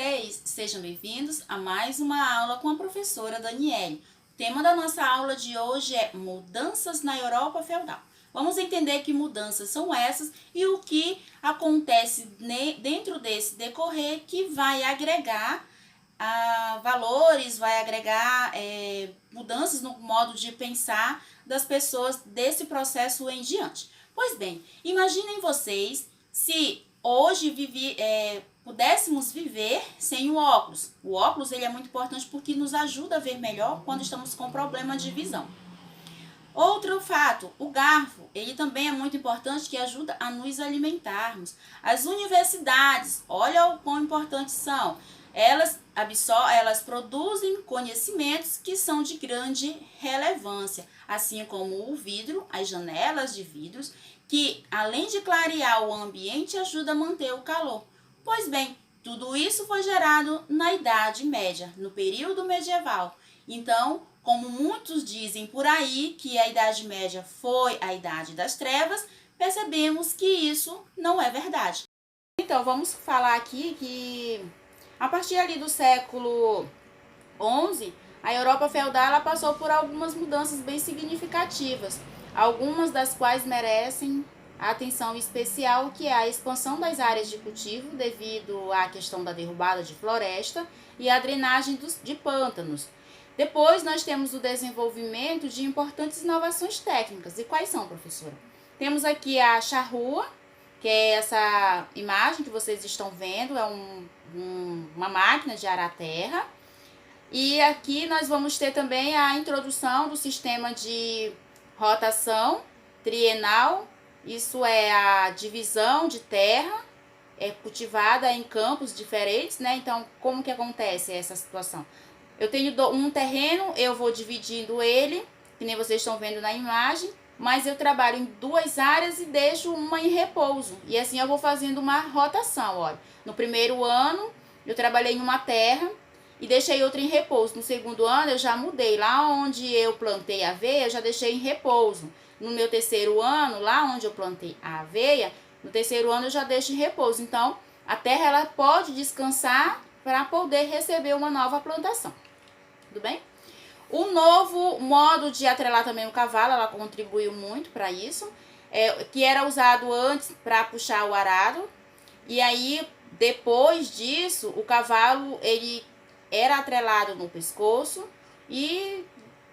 vocês, sejam bem-vindos a mais uma aula com a professora Daniele. O tema da nossa aula de hoje é mudanças na Europa feudal. Vamos entender que mudanças são essas e o que acontece dentro desse decorrer que vai agregar valores, vai agregar mudanças no modo de pensar das pessoas desse processo em diante. Pois bem, imaginem vocês se hoje pudéssemos viver sem o óculos. O óculos ele é muito importante porque nos ajuda a ver melhor quando estamos com problema de visão. Outro fato, o garfo, ele também é muito importante que ajuda a nos alimentarmos. As universidades, olha o quão importantes são. Elas produzem conhecimentos que são de grande relevância, assim como o vidro, as janelas de vidros, que além de clarear o ambiente, ajuda a manter o calor. Pois bem, tudo isso foi gerado na Idade Média, no período medieval. Então, como muitos dizem por aí que a Idade Média foi a Idade das Trevas, percebemos que isso não é verdade. Então, vamos falar aqui que a partir ali do século XI, a Europa feudal ela passou por algumas mudanças bem significativas, algumas das quais merecem a atenção especial, que é a expansão das áreas de cultivo devido à questão da derrubada de floresta e a drenagem de pântanos. Depois nós temos o desenvolvimento de importantes inovações técnicas. E quais são, professora? Temos aqui a charrua, que é essa imagem que vocês estão vendo, é uma máquina de arar terra. E aqui nós vamos ter também a introdução do sistema de rotação trienal, isso é a divisão de terra, cultivada em campos diferentes, né? Então, como que acontece essa situação? Eu tenho um terreno, eu vou dividindo ele, que nem vocês estão vendo na imagem, mas eu trabalho em duas áreas e deixo uma em repouso. E assim eu vou fazendo uma rotação, olha. No primeiro ano, eu trabalhei em uma terra e deixei outra em repouso. No segundo ano, eu já mudei. Lá onde eu plantei aveia, eu já deixei em repouso. No meu terceiro ano, lá onde eu plantei a aveia, no terceiro ano eu já deixo em repouso. Então, a terra ela pode descansar para poder receber uma nova plantação. Tudo bem? O novo modo de atrelar também o cavalo, ela contribuiu muito para isso, que era usado antes para puxar o arado. E aí, depois disso, o cavalo ele era atrelado no pescoço e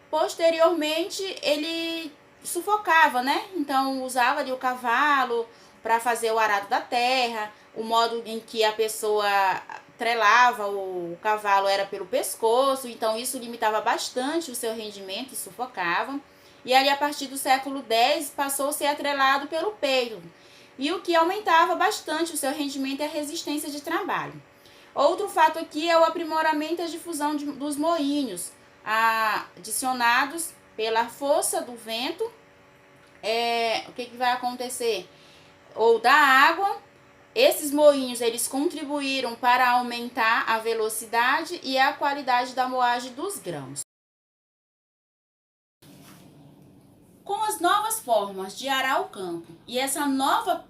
posteriormente ele sufocava, né? Então usava ali o cavalo para fazer o arado da terra. O modo em que a pessoa atrelava o cavalo era pelo pescoço, então isso limitava bastante o seu rendimento e sufocava. E ali a partir do século X passou a ser atrelado pelo peito, e o que aumentava bastante o seu rendimento e a resistência de trabalho. Outro fato aqui é o aprimoramento e a difusão dos moinhos, adicionados pela força do vento. O que vai acontecer? Ou da água. Esses moinhos eles contribuíram para aumentar a velocidade e a qualidade da moagem dos grãos. Com as novas formas de arar o campo e essa nova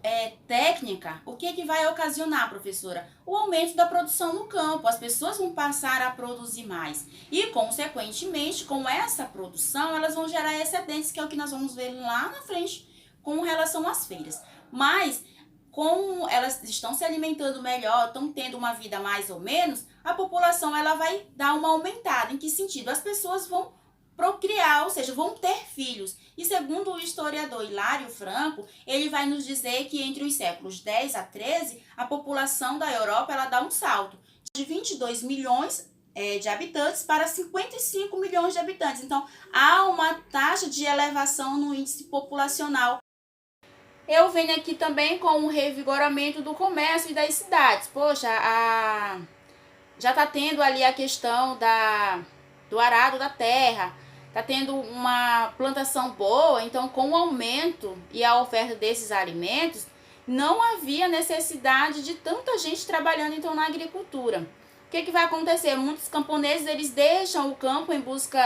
técnica, o que vai ocasionar, professora? O aumento da produção no campo. As pessoas vão passar a produzir mais e, consequentemente, com essa produção, elas vão gerar excedentes, que é o que nós vamos ver lá na frente com relação às feiras. Mas, como elas estão se alimentando melhor, estão tendo uma vida mais ou menos, a população ela vai dar uma aumentada. Em que sentido? As pessoas vão procriar, ou seja, vão ter filhos. E segundo o historiador Hilário Franco, ele vai nos dizer que entre os séculos 10 a 13, a população da Europa ela dá um salto de 22 milhões de habitantes para 55 milhões de habitantes. Então, há uma taxa de elevação no índice populacional. Eu venho aqui também com o revigoramento do comércio e das cidades. Poxa, já está tendo ali a questão do arado da terra, está tendo uma plantação boa, então com o aumento e a oferta desses alimentos, não havia necessidade de tanta gente trabalhando então na agricultura. O que vai acontecer? Muitos camponeses eles deixam o campo em busca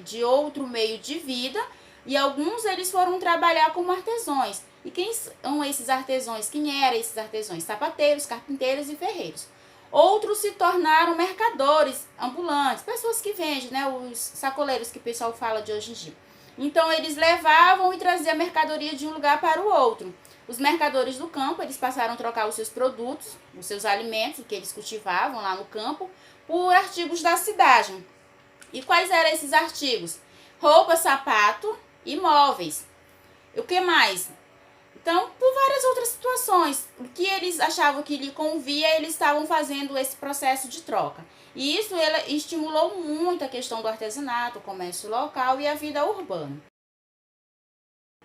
de outro meio de vida e alguns eles foram trabalhar como artesãos. E quem são esses artesãos? Quem eram esses artesãos? Sapateiros, carpinteiros e ferreiros. Outros se tornaram mercadores ambulantes, pessoas que vendem, né, os sacoleiros que o pessoal fala de hoje em dia. Então eles levavam e traziam a mercadoria de um lugar para o outro. Os mercadores do campo, eles passaram a trocar os seus produtos, os seus alimentos que eles cultivavam lá no campo, por artigos da cidade. E quais eram esses artigos? Roupa, sapato e móveis. O que mais? Então, por várias outras situações, o que eles achavam que lhe convia, eles estavam fazendo esse processo de troca. E isso estimulou muito a questão do artesanato, o comércio local e a vida urbana.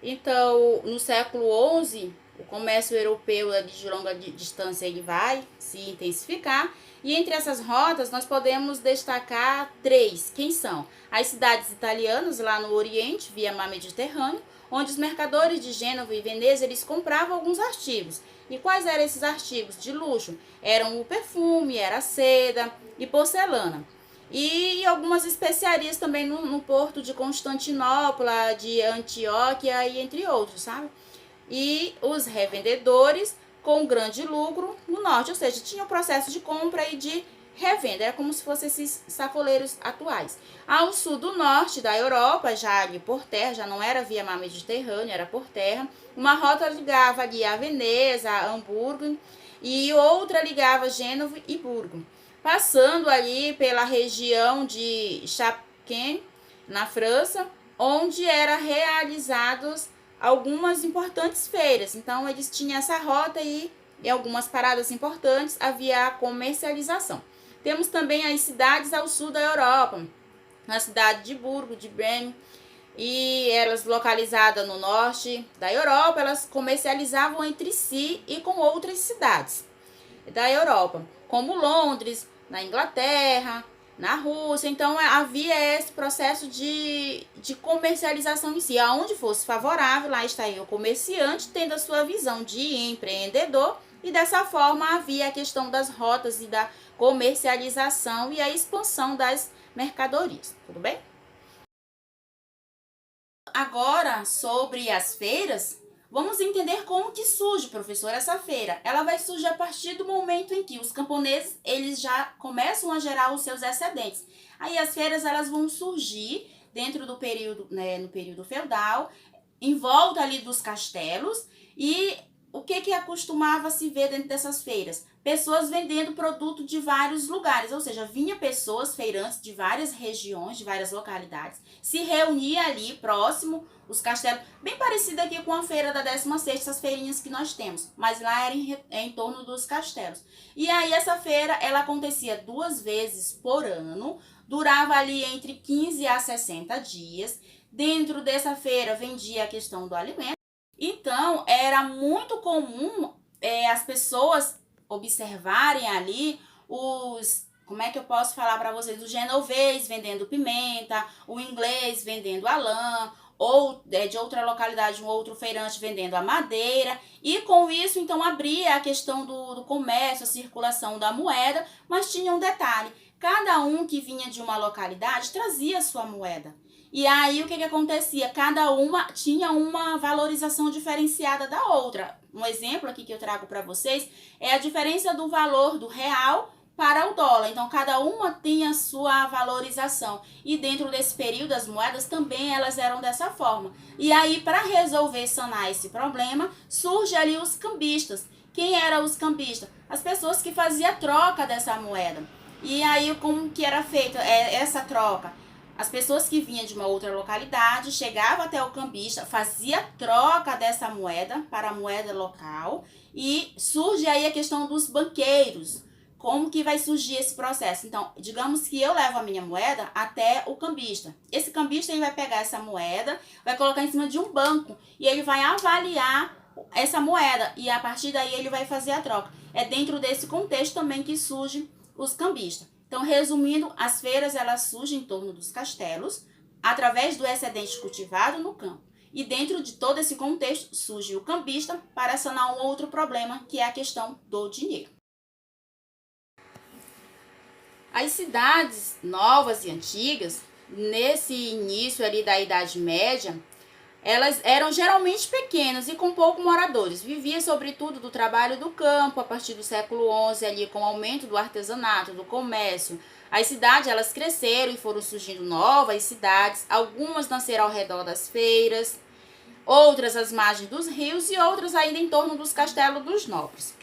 Então, no século XI, o comércio europeu de longa distância ele vai se intensificar. E entre essas rotas, nós podemos destacar três. Quem são? As cidades italianas, lá no Oriente, via mar Mediterrâneo, onde os mercadores de Gênova e Veneza eles compravam alguns artigos. E quais eram esses artigos de luxo? Eram o perfume, era a seda e porcelana. E algumas especiarias também no porto de Constantinopla, de Antioquia e entre outros, sabe? E os revendedores com grande lucro no norte, ou seja, tinha o processo de compra e de revenda, era como se fossem esses sacoleiros atuais. Ao sul do norte da Europa, já ali por terra, já não era via mar Mediterrâneo, era por terra, uma rota ligava ali a Veneza, a Hamburgo, e outra ligava Gênova e Burgo, passando ali pela região de Chapquin, na França, onde eram realizados algumas importantes feiras. Então, eles tinham essa rota e em algumas paradas importantes havia a comercialização. Temos também as cidades ao sul da Europa, na cidade de Burgo, de Bremen, e elas localizadas no norte da Europa, elas comercializavam entre si e com outras cidades da Europa, como Londres, na Inglaterra, na Rússia. Então havia esse processo de comercialização em si, aonde fosse favorável, lá estaria o comerciante tendo a sua visão de empreendedor, e dessa forma havia a questão das rotas e da comercialização e a expansão das mercadorias, tudo bem? Agora, sobre as feiras, vamos entender como que surge, professor, essa feira. Ela vai surgir a partir do momento em que os camponeses, eles já começam a gerar os seus excedentes. Aí as feiras, elas vão surgir dentro do período, né, no período feudal, em volta ali dos castelos. E o que acostumava se ver dentro dessas feiras? Pessoas vendendo produto de vários lugares, ou seja, vinha pessoas, feirantes de várias regiões, de várias localidades, se reunia ali próximo, os castelos, bem parecido aqui com a feira da 16ª, essas feirinhas que nós temos, mas lá era em torno dos castelos. E aí essa feira, ela acontecia 2 vezes por ano, durava ali entre 15 a 60 dias. Dentro dessa feira vendia a questão do alimento. Então, era muito comum as pessoas observarem ali como é que eu posso falar para vocês, o genovês vendendo pimenta, o inglês vendendo a lã, ou de outra localidade, um outro feirante vendendo a madeira, e com isso, então, abria a questão do comércio, a circulação da moeda, mas tinha um detalhe, cada um que vinha de uma localidade trazia a sua moeda. E aí, o que acontecia? Cada uma tinha uma valorização diferenciada da outra. Um exemplo aqui que eu trago para vocês é a diferença do valor do real para o dólar. Então, cada uma tem a sua valorização. E dentro desse período, as moedas também elas eram dessa forma. E aí, para resolver, sanar esse problema, surge ali os cambistas. Quem eram os cambistas? As pessoas que faziam troca dessa moeda. E aí, como que era feita essa troca? As pessoas que vinham de uma outra localidade chegavam até o cambista, fazia troca dessa moeda para a moeda local, e surge aí a questão dos banqueiros. Como que vai surgir esse processo? Então, digamos que eu levo a minha moeda até o cambista. Esse cambista ele vai pegar essa moeda, vai colocar em cima de um banco e ele vai avaliar essa moeda e a partir daí ele vai fazer a troca. É dentro desse contexto também que surgem os cambistas. Então, resumindo, as feiras elas surgem em torno dos castelos, através do excedente cultivado no campo. E dentro de todo esse contexto, surge o cambista para sanar um outro problema, que é a questão do dinheiro. As cidades novas e antigas, nesse início ali da Idade Média, elas eram geralmente pequenas e com poucos moradores. Vivia sobretudo do trabalho do campo a partir do século XI, ali com o aumento do artesanato, do comércio. As cidades elas cresceram e foram surgindo novas cidades, algumas nasceram ao redor das feiras, outras às margens dos rios e outras ainda em torno dos castelos dos nobres.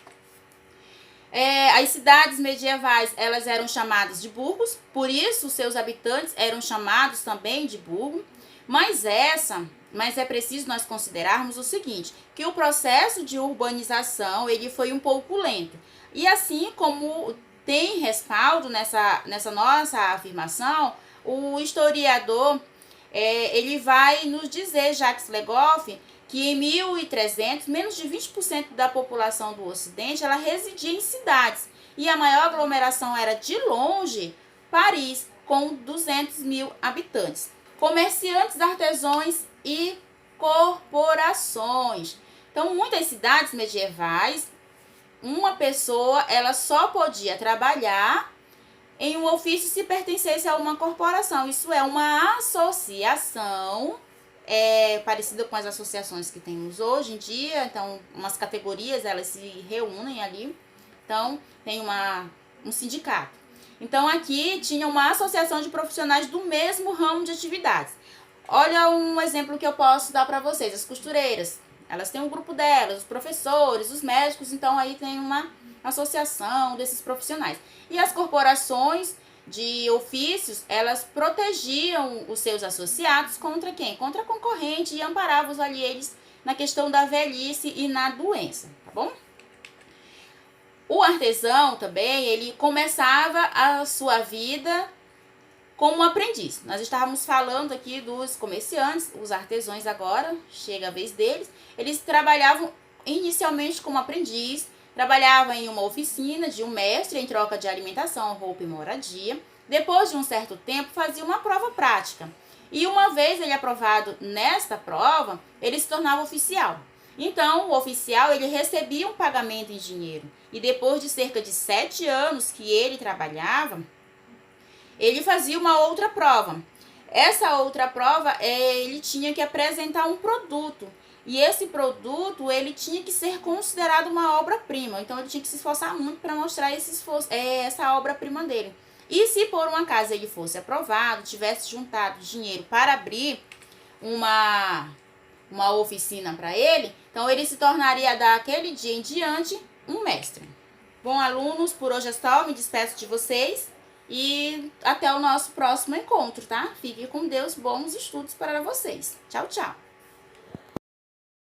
As cidades medievais elas eram chamadas de burgos, por isso seus habitantes eram chamados também de burgo, mas é preciso nós considerarmos o seguinte, que o processo de urbanização ele foi um pouco lento. E assim como tem respaldo nessa nossa afirmação, o historiador ele vai nos dizer, Jacques Le Goff, que em 1300, menos de 20% da população do Ocidente ela residia em cidades. E a maior aglomeração era, de longe, Paris, com 200 mil habitantes. Comerciantes, artesãos e corporações. Então, muitas cidades medievais, uma pessoa ela só podia trabalhar em um ofício se pertencesse a uma corporação. Isso é uma associação parecida com as associações que temos hoje em dia. Então, umas categorias elas se reúnem ali. Então, tem um sindicato. Então, aqui tinha uma associação de profissionais do mesmo ramo de atividades. Olha um exemplo que eu posso dar para vocês. As costureiras, elas têm um grupo delas, os professores, os médicos. Então, aí tem uma associação desses profissionais. E as corporações de ofícios, elas protegiam os seus associados contra quem? Contra a concorrente e amparavam ali eles na questão da velhice e na doença, tá bom? O artesão também, ele começava a sua vida como aprendiz. Nós estávamos falando aqui dos comerciantes, os artesãos agora, chega a vez deles. Eles trabalhavam inicialmente como aprendiz, trabalhavam em uma oficina de um mestre em troca de alimentação, roupa e moradia. Depois de um certo tempo, fazia uma prova prática. E uma vez ele aprovado nesta prova, ele se tornava oficial. Então, o oficial ele recebia um pagamento em dinheiro. E depois de cerca de 7 anos que ele trabalhava, ele fazia uma outra prova. Essa outra prova, ele tinha que apresentar um produto. E esse produto, ele tinha que ser considerado uma obra-prima. Então, ele tinha que se esforçar muito para mostrar essa obra-prima dele. E se por um acaso ele fosse aprovado, tivesse juntado dinheiro para abrir uma oficina para ele, então ele se tornaria daquele dia em diante um mestre. Bom, alunos, por hoje é só, me despeço de vocês e até o nosso próximo encontro, tá? Fique com Deus, bons estudos para vocês. Tchau, tchau!